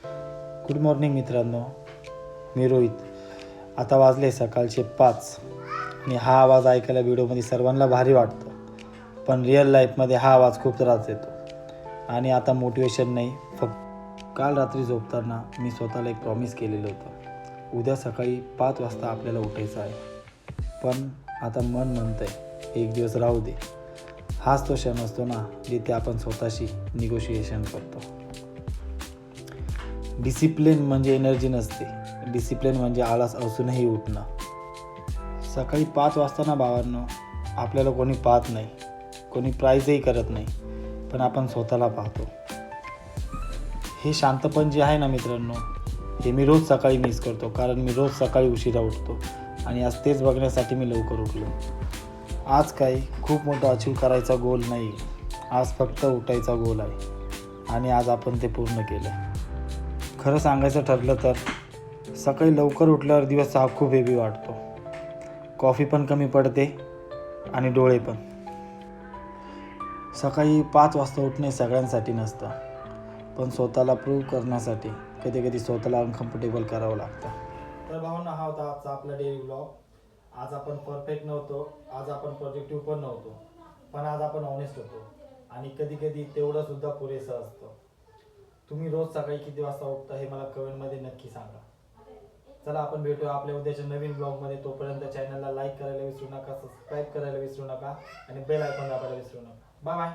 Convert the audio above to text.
Good morning मित्रांनो, मी रोहित. आता वाजले सकाळचे 5 आणि हा आवाज ऐकायला व्हिडिओमध्ये सर्वांना भारी वाटतो, पण रिअल लाईफमध्ये हा आवाज खूप त्रास देतो. आणि आता मोटिवेशन नाही, फक्त काल रात्री झोपताना मी स्वतःला एक प्रॉमिस केलेलं होतं, उद्या सकाळी 5 वाजता आपल्याला उठायचं आहे. पण आता मन म्हणतं आहे एक दिवस राहू दे. हाच तो क्षण असतो ना जिथे आपण स्वतःशी निगोशिएशन करतो. डिसिप्लिन म्हणजे एनर्जी नसते, डिसिप्लिन म्हणजे आळस असूनही उठणं. सकाळी 5 वाजता ना भावांनो, आपल्याला कोणी पाहत नाही, कोणी प्राईजही करत नाही, पण आपण स्वतःला पाहतो. हे शांतपण जे आहे ना मित्रांनो, हे मी रोज सकाळी मिस करतो, कारण मी रोज सकाळी उशिरा उठतो आणि आज तेच बघण्यासाठी मी लवकर उठलो. आज काही खूप मोठं अचीव करायचा गोल नाही, आज फक्त उठायचा गोल आहे आणि आज आपण ते पूर्ण केलं. खरं सांगायचं ठरलं तर सकाळी लवकर उठल्यावर दिवस हा खूप हेवी वाटतो. कॉफी पण कमी पडते आणि डोळे पण. सकाळी 5 वाजता उठणे सगळ्यांसाठी नसतं, पण स्वतःला प्रूव्ह करण्यासाठी कधी कधी स्वतःला अनकम्फर्टेबल करावं लागतं. तर भावना, हा होता आजचा आपला डेली ब्लॉग. आज आपण परफेक्ट नव्हतो, आज आपण पॉझिटिव्ह पण नव्हतो, पण आज आपण ऑनेस्ट होतो आणि कधी कधी तेवढं सुद्धा पुरेसं असतं. तुम्ही रोज सकाळी किती वाजता उठता हे मला कमेंटमध्ये नक्की सांगा. चला, आपण भेटूया आपल्या उद्याच्या नवीन ब्लॉगमध्ये. तोपर्यंत चॅनलला लाईक करायला विसरू नका, सबस्क्राईब करायला विसरू नका आणि बेल आयकॉन दाबायला विसरू नका. Bye bye.